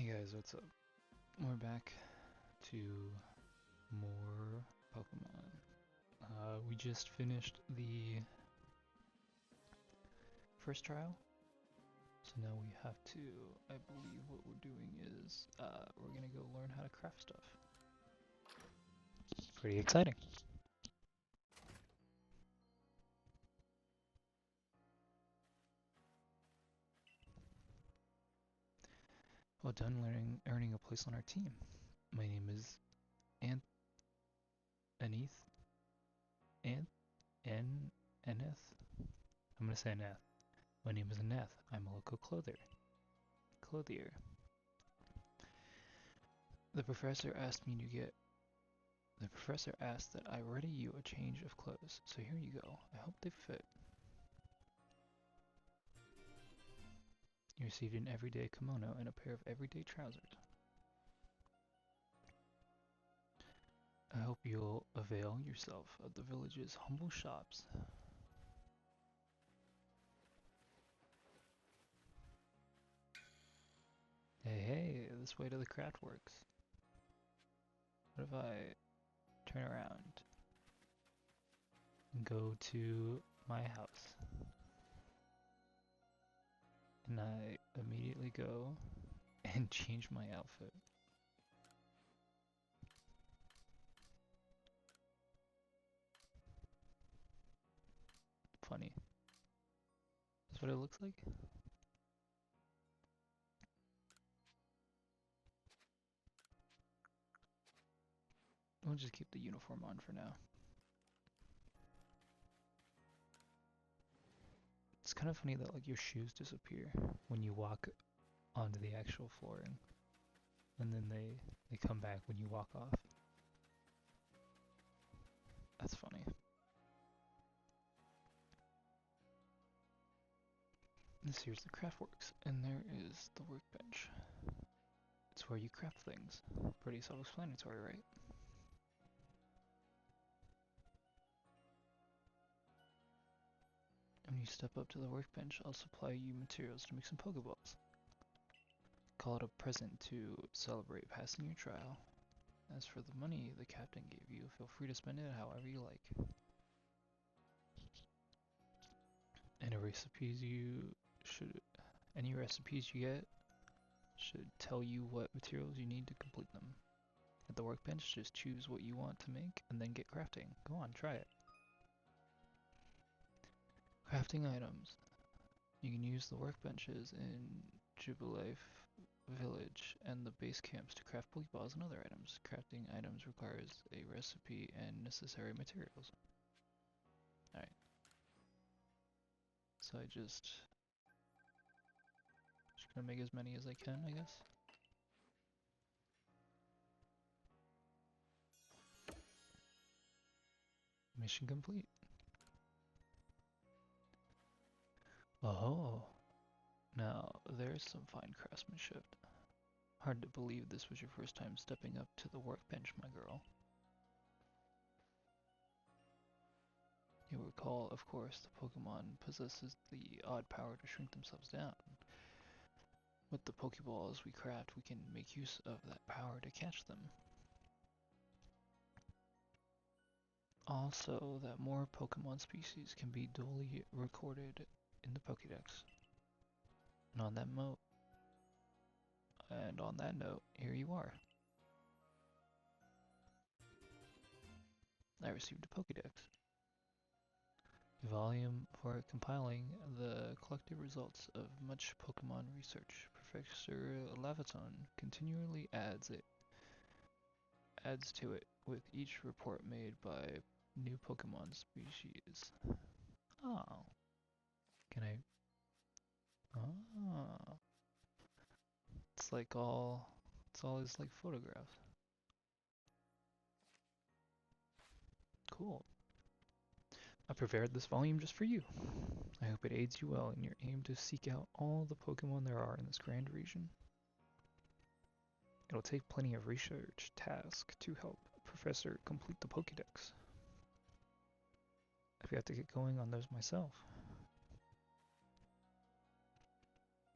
Hey guys, what's up? We're back to more Pokemon. We just finished the first trial, so now we have to, I believe what we're doing is, we're gonna go learn how to craft stuff. Pretty exciting. Well done earning a place on our team. My name is Aneth. Aneth? Aneth? I'm gonna say Aneth. My name is Aneth. I'm a local clothier. The professor asked that I ready you a change of clothes, so here you go. I hope they fit. You received an everyday kimono and a pair of everyday trousers. I hope you'll avail yourself of the village's humble shops. Hey, this way to the craft works. What if I turn around and go to my house? And I immediately go and change my outfit. Funny. That's what it looks like? We'll just keep the uniform on for now. It's kind of funny that like your shoes disappear when you walk onto the actual flooring, and then they come back when you walk off. That's funny. This here's the craftworks, and there is the workbench. It's where you craft things. Pretty self-explanatory, right? When you step up to the workbench, I'll supply you materials to make some Pokeballs. Call it a present to celebrate passing your trial. As for the money the captain gave you, feel free to spend it however you like. And any recipes you get should tell you what materials you need to complete them. At the workbench, just choose what you want to make and then get crafting. Go on, try it. Crafting items. You can use the workbenches in Jubilee Village and the base camps to craft Pokeballs and other items. Crafting items requires a recipe and necessary materials. Alright. So I just gonna make as many as I can, I guess. Mission complete. Oh, now there's some fine craftsmanship. Hard to believe this was your first time stepping up to the workbench, my girl. You'll recall, of course, the Pokemon possesses the odd power to shrink themselves down. With the Pokeballs we craft, we can make use of that power to catch them. Also, that more Pokemon species can be duly recorded in the Pokédex. And on that note, here you are. I received a Pokédex. A volume for compiling the collected results of much Pokemon research. Professor Lavatone continually adds to it with each report made by new Pokemon species. Oh. Can I? Oh. It's all his like photographs. Cool. I prepared this volume just for you. I hope it aids you well in your aim to seek out all the Pokemon there are in this grand region. It'll take plenty of research task to help Professor complete the Pokédex. I've got to get going on those myself.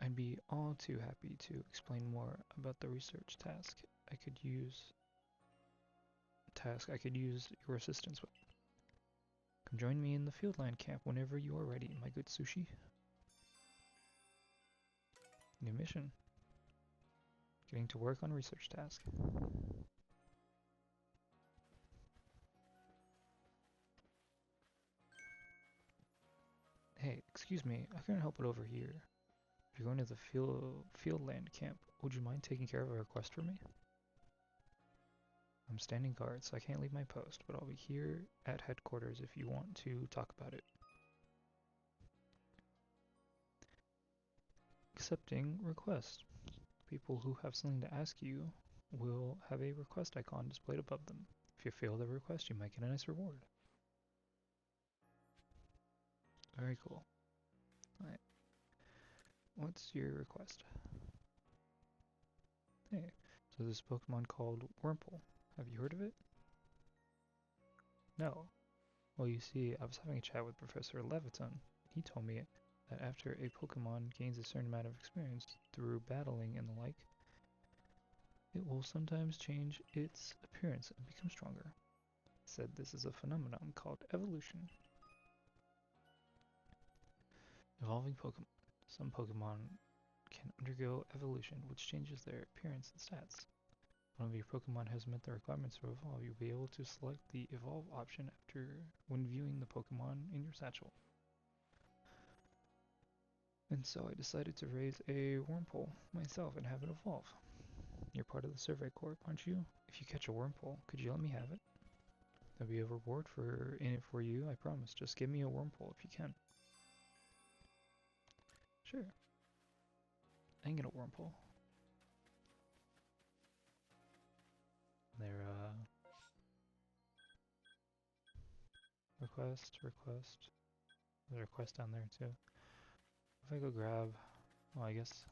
I'd be all too happy to explain more about the research I could use your assistance with. Come join me in the Fieldland camp whenever you are ready, my good Sushi. New mission. Getting to work on research task. Hey, excuse me, I couldn't help it over here. If you're going to the Fieldland camp, would you mind taking care of a request for me? I'm standing guard, so I can't leave my post, but I'll be here at headquarters if you want to talk about it. Accepting request. People who have something to ask you will have a request icon displayed above them. If you fail the request, you might get a nice reward. Very cool. Alright. What's your request? Hey, so this Pokemon called Wurmple. Have you heard of it? No. Well, you see, I was having a chat with Professor Leviton. He told me that after a Pokemon gains a certain amount of experience through battling and the like, it will sometimes change its appearance and become stronger. He said this is a phenomenon called evolution. Evolving Pokemon. Some Pokemon can undergo evolution, which changes their appearance and stats. When your Pokemon has met the requirements to evolve, you'll be able to select the evolve option when viewing the Pokemon in your satchel. And so I decided to raise a Wurmple myself and have it evolve. You're part of the Survey Corps, aren't you? If you catch a Wurmple, could you let me have it? There'll be a reward in it for you, I promise. Just give me a Wurmple if you can. Sure. I can get a Wurmple. Request. There's a request down there too. If I go grab, well, I guess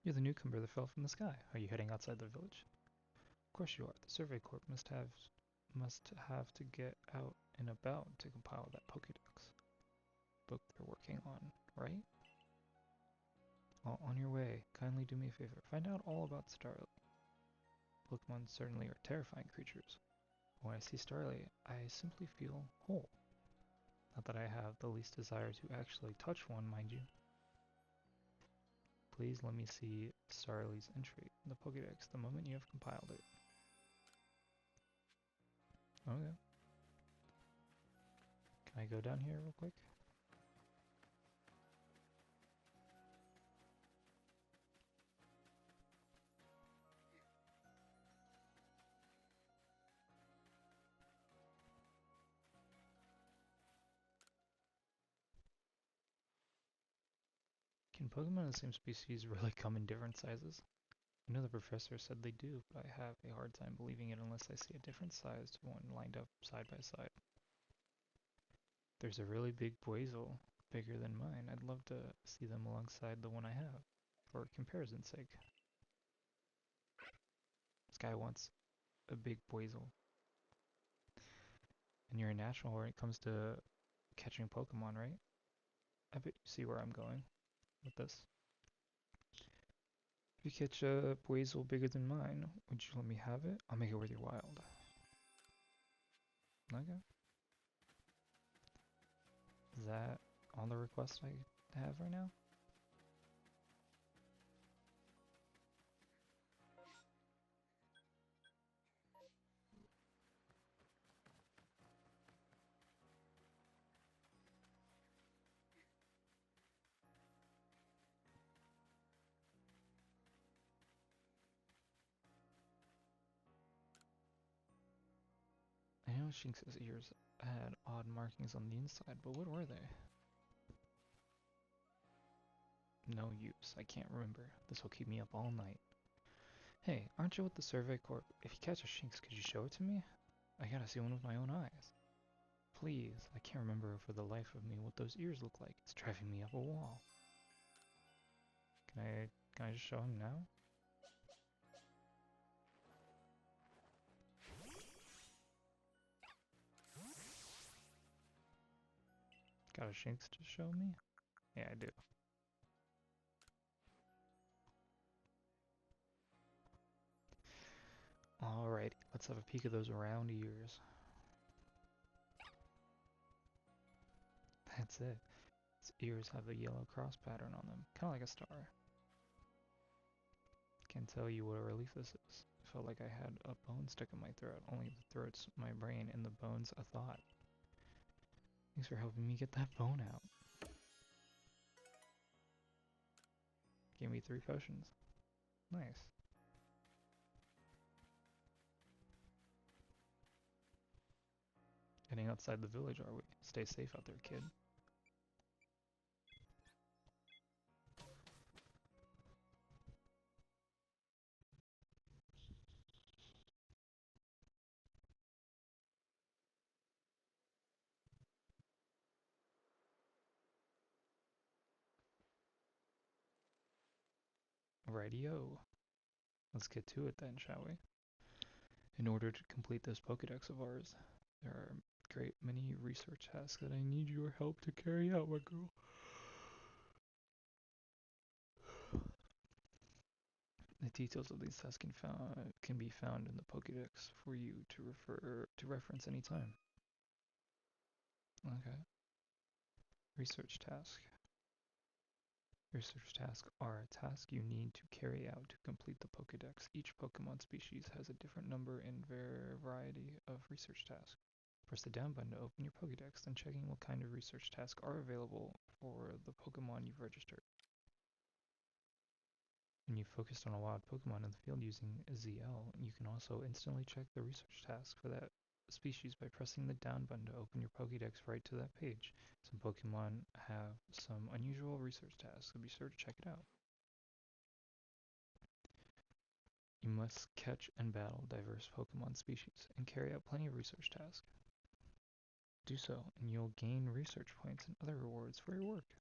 you're the newcomer that fell from the sky. Are you heading outside the village? Of course you are. The Survey Corps must have to get out and about to compile that Pokédex book they're working on, right? Well, on your way, kindly do me a favor. Find out all about Starly. Pokemon certainly are terrifying creatures. When I see Starly, I simply feel whole. Not that I have the least desire to actually touch one, mind you. Please let me see Starly's entry in the Pokédex the moment you have compiled it. Okay. Can I go down here real quick? Can Pokemon of the same species really come in different sizes? I know the professor said they do, but I have a hard time believing it unless I see a different sized one lined up side by side. There's a really big Buizel, bigger than mine. I'd love to see them alongside the one I have, for comparison's sake. This guy wants a big Buizel. And you're a national when it comes to catching Pokemon, right? I bet you see where I'm going with this. If you catch a Buizel bigger than mine, would you let me have it? I'll make it worth your while. Okay. Is that all the requests I have right now? I know Shinx's ears had odd markings on the inside, but what were they? No use, I can't remember. This will keep me up all night. Hey, aren't you with the Survey Corp? If you catch a Shinx, could you show it to me? I gotta see one with my own eyes. Please, I can't remember for the life of me what those ears look like. It's driving me up a wall. Can I just show him now? Got a Shinx to show me? Yeah, I do. Alrighty, let's have a peek at those round ears. That's it. Its ears have a yellow cross pattern on them, kind of like a star. Can't tell you what a relief this is. I felt like I had a bone stuck in my throat, only the throat's my brain and the bone's a thought. Thanks for helping me get that bone out. Gave me 3 potions. Nice. Heading outside the village, are we? Stay safe out there, kid. Rightio. Let's get to it then, shall we? In order to complete this Pokedex of ours, there are a great many research tasks that I need your help to carry out, my girl. The details of these tests can be found in the Pokédex for you to reference anytime. Okay. Research task. Research tasks are a task you need to carry out to complete the Pokédex. Each Pokemon species has a different number and variety of research tasks. Press the down button to open your Pokédex, then checking what kind of research tasks are available for the Pokemon you've registered. When you've focused on a wild Pokemon in the field using ZL, you can also instantly check the research task for that species by pressing the down button to open your Pokédex right to that page. Some Pokemon have some unusual research tasks, so be sure to check it out. You must catch and battle diverse Pokemon species and carry out plenty of research tasks. Do so, and you'll gain research points and other rewards for your work.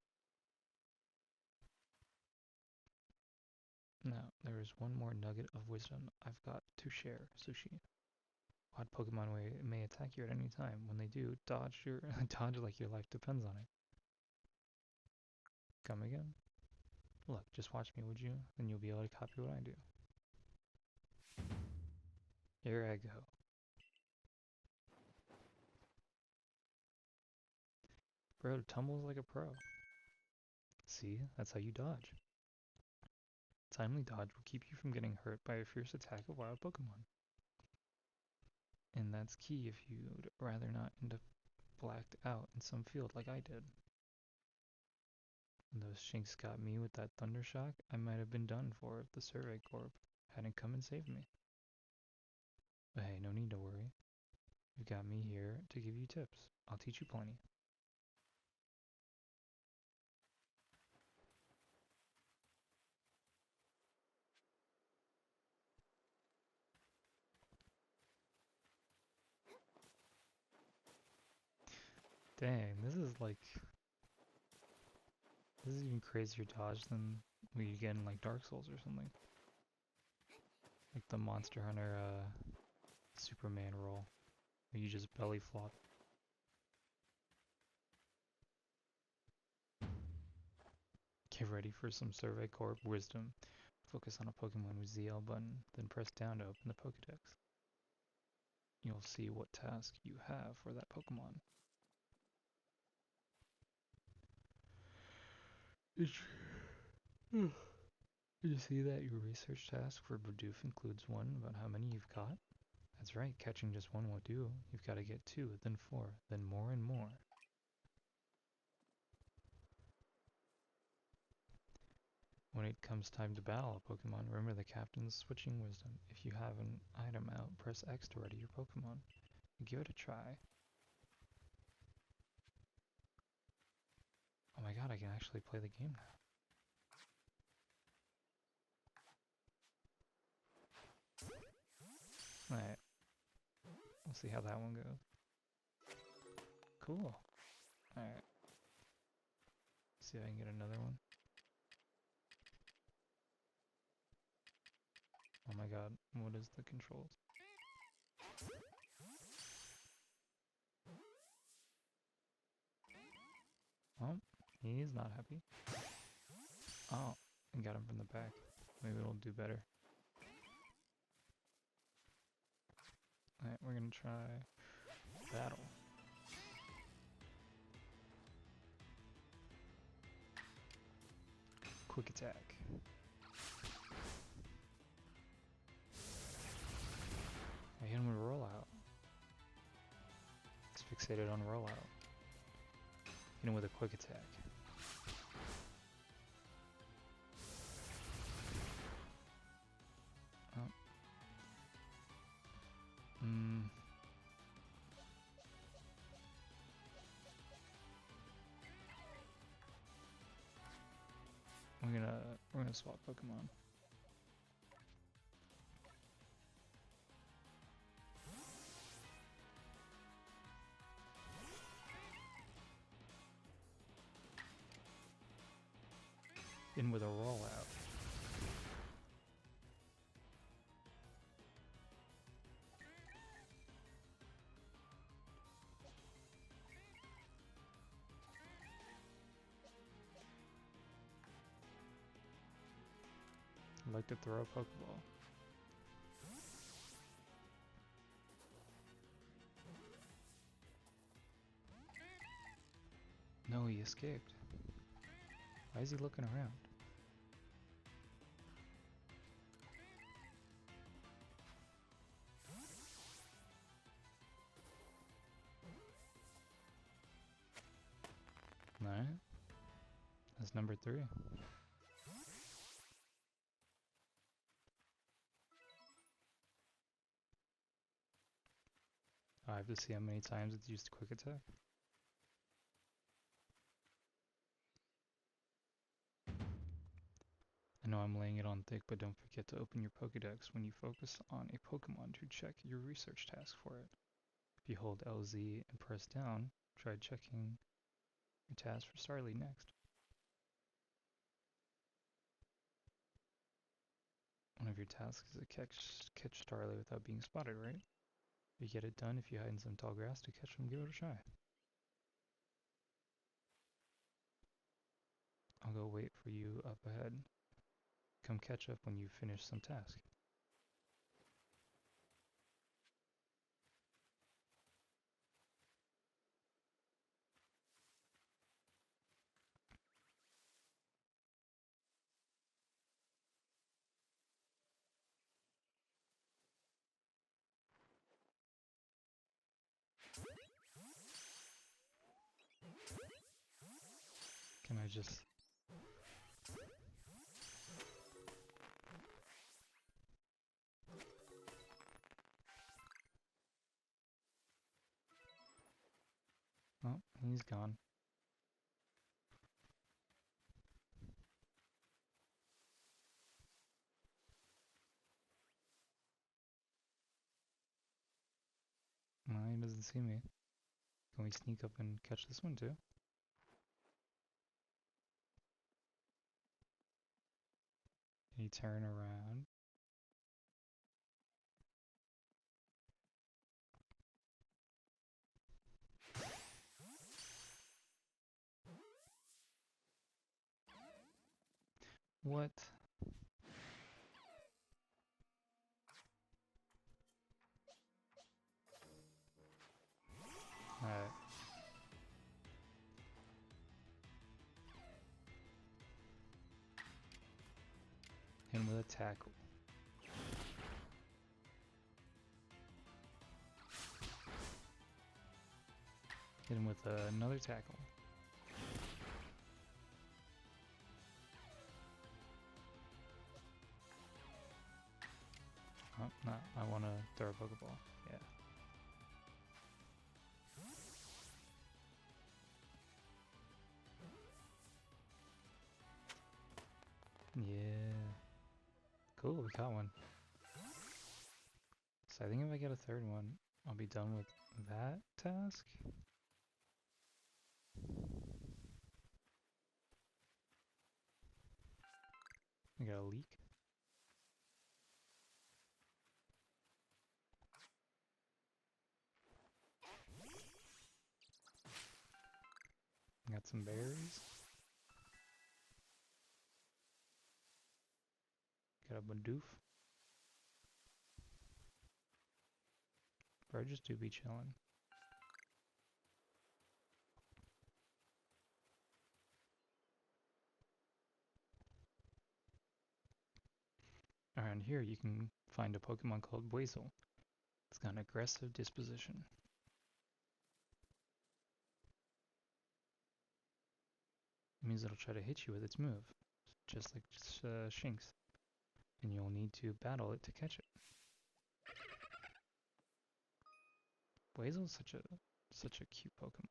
Now, there is one more nugget of wisdom I've got to share, Sushi. Odd Pokemon may attack you at any time. When they do, dodge dodge like your life depends on it. Come again? Look, just watch me, would you? Then you'll be able to copy what I do. Here I go. Bro tumbles like a pro. See, that's how you dodge. Timely dodge will keep you from getting hurt by a fierce attack of wild Pokemon. And that's key if you'd rather not end up blacked out in some field like I did. When those shinks got me with that thunder shock, I might have been done for if the Survey Corp hadn't come and saved me. But hey, no need to worry. You've got me here to give you tips. I'll teach you plenty. Dang, this is even crazier dodge than what you get in like Dark Souls or something. Like the Monster Hunter Superman roll, where you just belly flop. Get ready for some Survey Corp wisdom. Focus on a Pokemon with ZL button, then press down to open the Pokedex. You'll see what task you have for that Pokemon. Did you see that your research task for Bidoof includes one about how many you've got? That's right, catching just one won't do. You've got to get 2, then 4, then more and more. When it comes time to battle a Pokemon, remember the captain's switching wisdom. If you have an item out, press X to ready your Pokemon. Give it a try. Oh my god, I can actually play the game now. Alright. We'll see how that one goes. Cool. Alright. See if I can get another one. Oh my god, what is the controls? Oh, He's not happy. Oh, I got him from the back. Maybe it'll do better. Alright, we're gonna try battle. Quick attack. I hit him with a rollout. He's fixated on rollout. Hit him with a quick attack. Oh. We're gonna swap Pokemon. In with a rollout. I'd like to throw a Pokeball. No, he escaped. Why is he looking around? Alright. That's number 3. I have to see how many times it's used quick attack. I know I'm laying it on thick, but don't forget to open your Pokédex when you focus on a Pokemon to check your research task for it. If you hold LZ and press down, try checking your task for Starly next. One of your tasks is to catch Starly without being spotted, right? You get it done if you hide in some tall grass to catch them. Give it a try. I'll go wait for you up ahead. Come catch up when you finish some task. Can I just... Oh, he's gone. No, he doesn't see me. Can we sneak up and catch this one too? Can you turn around? What? Alright. Hit him with a tackle. Hit him with another tackle. Oh, no, I want to throw a Pokeball. Yeah. Yeah. Cool, we caught one. So I think if I get a third one, I'll be done with that task. I got a leak. Got some berries. Got a Bidoof. Bro, just do be chillin'. Around here you can find a Pokemon called Weasel. It's got an aggressive disposition. It means it'll try to hit you with its move, just like Shinx. And you'll need to battle it to catch it. Weasel's such a cute Pokemon.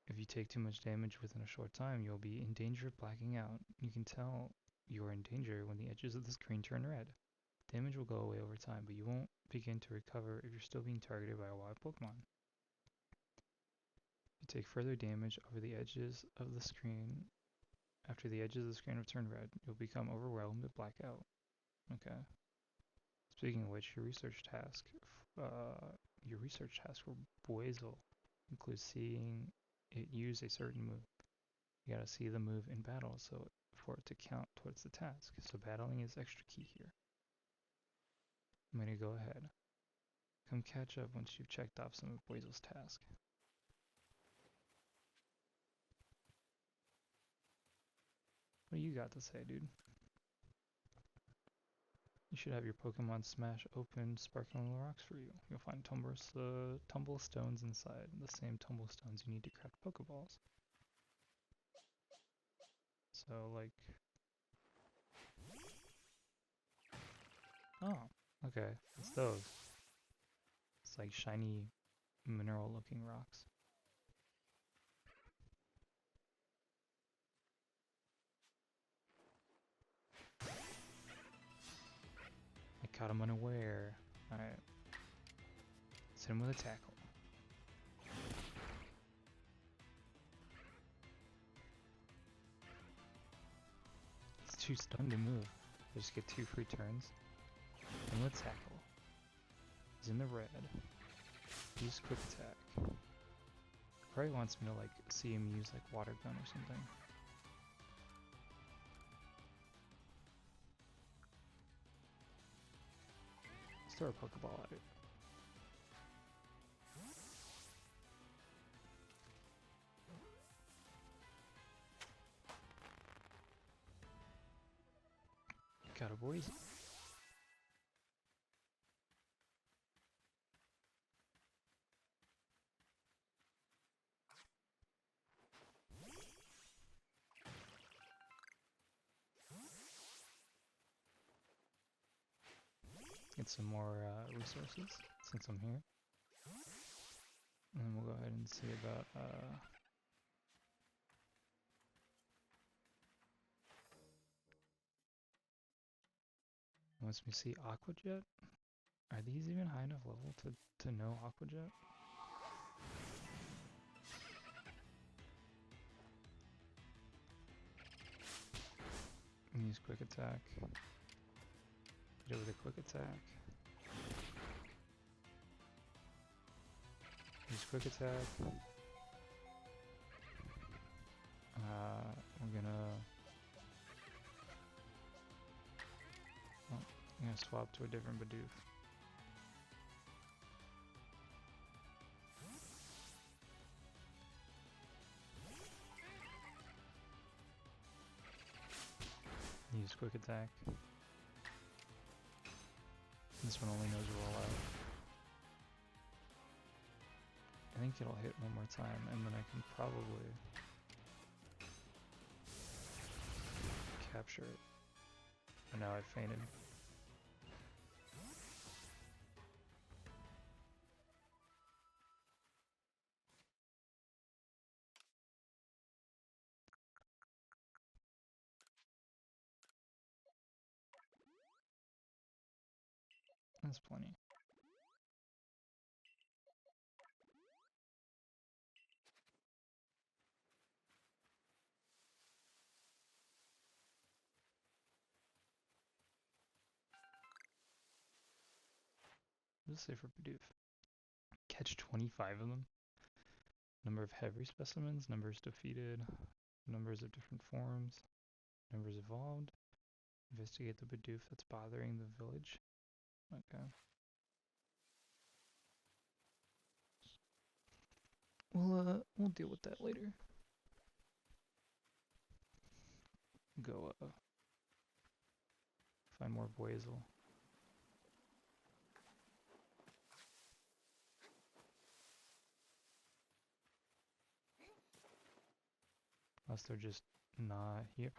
If you take too much damage within a short time, you'll be in danger of blacking out. You can tell you're in danger when the edges of the screen turn red. Damage will go away over time, but you won't begin to recover if you're still being targeted by a wild Pokemon. You take further damage over the edges of the screen. After the edges of the screen have turned red, you'll become overwhelmed and black out. Okay. Speaking of which, your research task for Buizel includes seeing it use a certain move. You gotta see the move in battle for it to count towards the task. So battling is extra key here. I'm gonna go ahead. Come catch up once you've checked off some of Buizel's tasks. What do you got to say, dude? You should have your Pokemon smash open sparkling rocks for you. You'll find tumble stones inside, the same tumble stones you need to craft Pokeballs. So, like... Oh, okay, it's those. It's like shiny mineral looking rocks. I caught him unaware. Alright. Let's hit him with a tackle. It's too stunned to move. I just get 2 free turns. And with tackle. He's in the red. Use quick attack. Probably wants me to like see him use like water gun or something. Let's throw a Pokeball at it. Got a boys. Get some more resources since I'm here. And then we'll go ahead and see about wants me to see Aqua Jet? Are these even high enough level to know Aqua Jet? Use quick attack. Hit it with a quick attack. Use quick attack. We're gonna swap to a different Bidoof. Use quick attack. This one only knows roll out. I think it'll hit one more time, and then I can probably capture it. And now I fainted. That's plenty. What does it say for Bidoof? Catch 25 of them. Number of heavy specimens, numbers defeated, numbers of different forms, numbers evolved, Investigate the Bidoof that's bothering the village. Okay. We'll deal with that later. Go, find more Boisel. Unless they're just not here.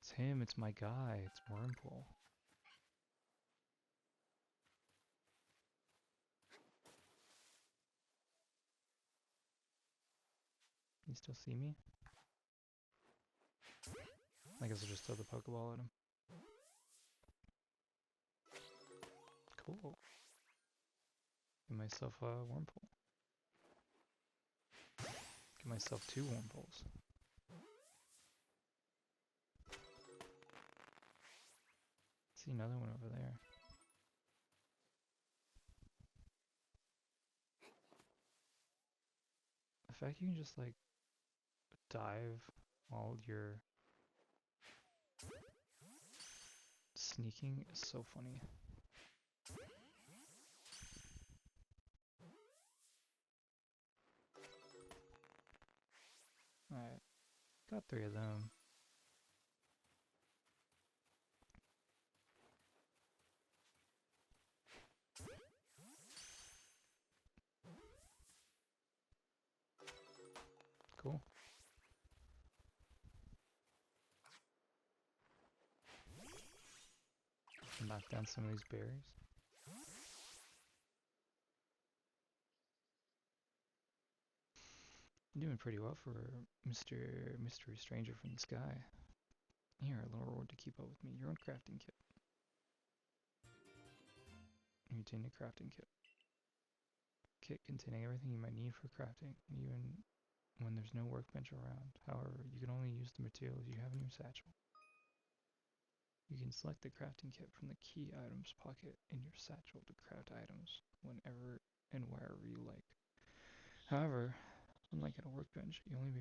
It's him, it's my guy, it's Wormhole. You still see me? I guess I'll just throw the Pokeball at him. Cool. Give myself a Wormhole. Give myself 2 Wormholes. See another one over there. The fact you can just like dive while you're sneaking is so funny. Alright, got 3 of them. Cool. Knock down some of these berries. You're doing pretty well for Mr. Mystery Stranger from the Sky. Here, a little reward to keep up with me. Your own crafting kit. You obtain a crafting kit. Kit containing everything you might need for crafting, even when there's no workbench around. However, you can only use the materials you have in your satchel. You can select the crafting kit from the key items pocket in your satchel to craft items whenever and wherever you like. However, unlike at a workbench, you'll only be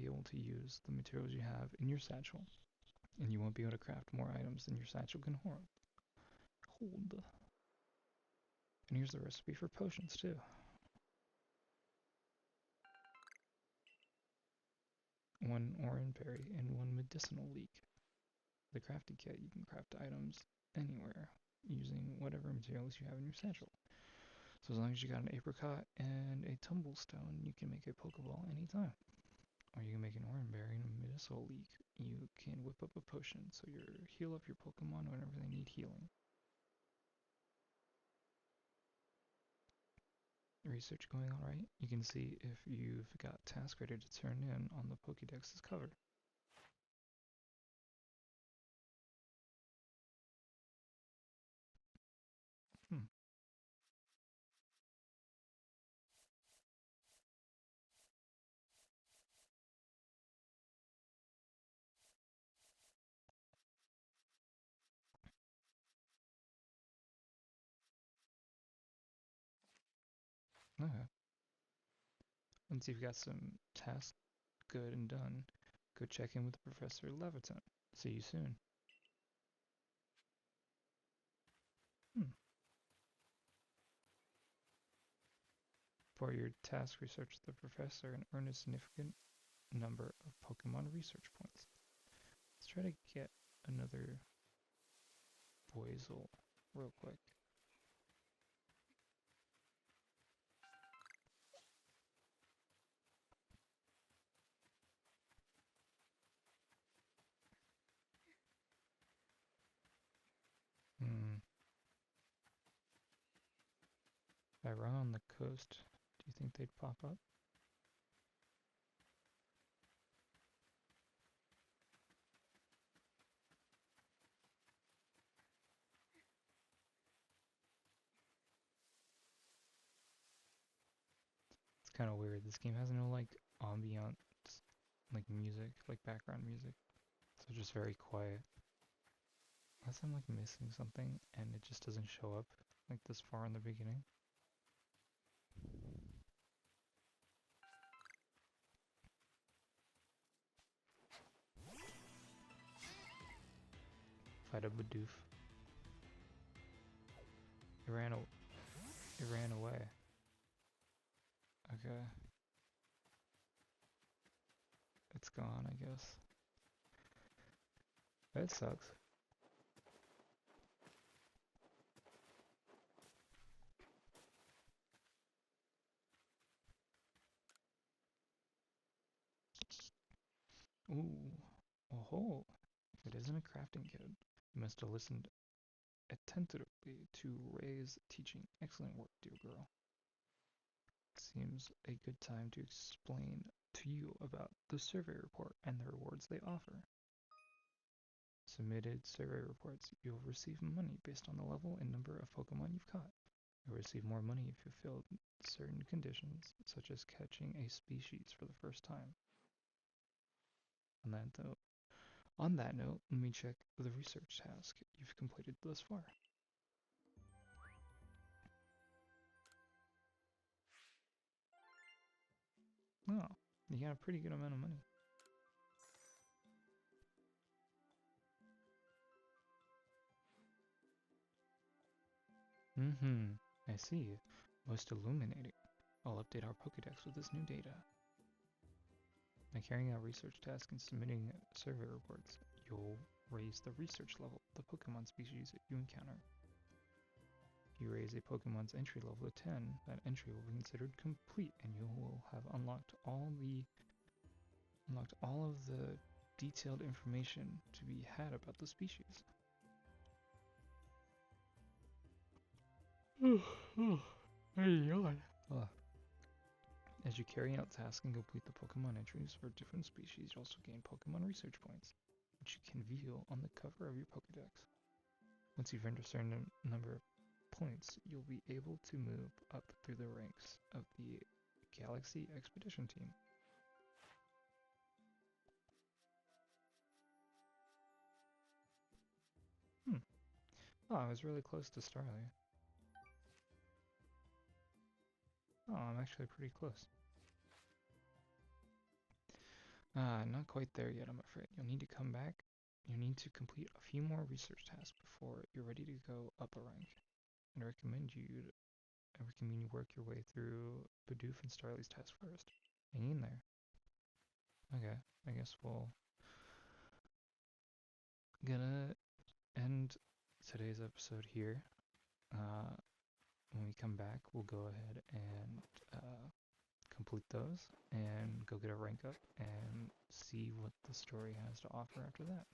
able to use the materials you have in your satchel, and you won't be able to craft more items than your satchel can hold. And here's the recipe for potions too. 1 orange berry and 1 medicinal leek. The crafting kit, you can craft items anywhere using whatever materials you have in your satchel. So as long as you got an apricot and a tumblestone, you can make a Pokeball anytime. Or you can make an orange berry and a medicinal leek. You can whip up a potion, so you heal up your Pokemon whenever they need healing. Research going alright? You can see if you've got tasks ready to turn in on the Pokédex's cover. Okay. Once you've got some tasks good and done, go check in with Professor Leviton. See you soon. For your task, research the professor and earn a significant number of Pokemon research points. Let's try to get another Boisel real quick. If I run on the coast, do you think they'd pop up? It's kind of weird. This game has no like ambient, like music, like background music. So just very quiet. Unless I'm like missing something and it just doesn't show up like this far in the beginning. fight a Bidoof. It ran away. Okay. It's gone, I guess. That sucks. Ooh. Oh, if it isn't a crafting kit, you must have listened attentively to Ray's teaching. Excellent work, dear girl. Seems a good time to explain to you about the survey report and the rewards they offer. Submitted survey reports. You'll receive money based on the level and number of Pokemon you've caught. You'll receive more money if you filled certain conditions, such as catching a species for the first time. On that note, let me check the research task you've completed thus far. Oh, you got a pretty good amount of money. I see. Most illuminating. I'll update our Pokédex with this new data. By carrying out research tasks and submitting survey reports, you'll raise the research level of the Pokemon species you encounter. If you raise a Pokemon's entry level to 10, that entry will be considered complete and you will have unlocked all of the detailed information to be had about the species. As you carry out tasks and complete the Pokemon entries for different species, you also gain Pokemon research points, which you can view on the cover of your Pokédex. Once you've earned a certain number of points, you'll be able to move up through the ranks of the Galaxy Expedition Team. Oh, I was really close to Starly. Oh, I'm actually pretty close. Not quite there yet, I'm afraid. You'll need to come back. You'll need to complete a few more research tasks before you're ready to go up a rank. And I recommend you work your way through Bidoof and Starly's test first. Hang in there. Okay, I guess we'll gonna end today's episode here. When we come back, we'll go ahead and complete those and go get a rank up and see what the story has to offer after that.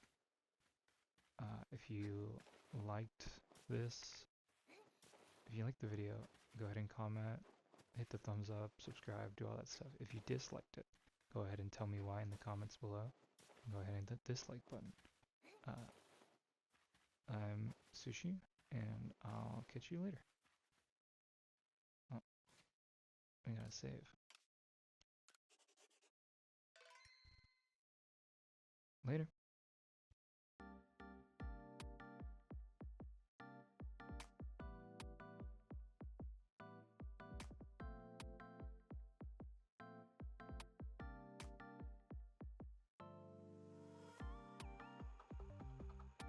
If you liked this, if you liked the video, go ahead and comment, hit the thumbs up, subscribe, do all that stuff. If you disliked it, go ahead and tell me why in the comments below. Go ahead and hit the dislike button. I'm Sushi, and I'll catch you later. Oh, I gotta save. Later.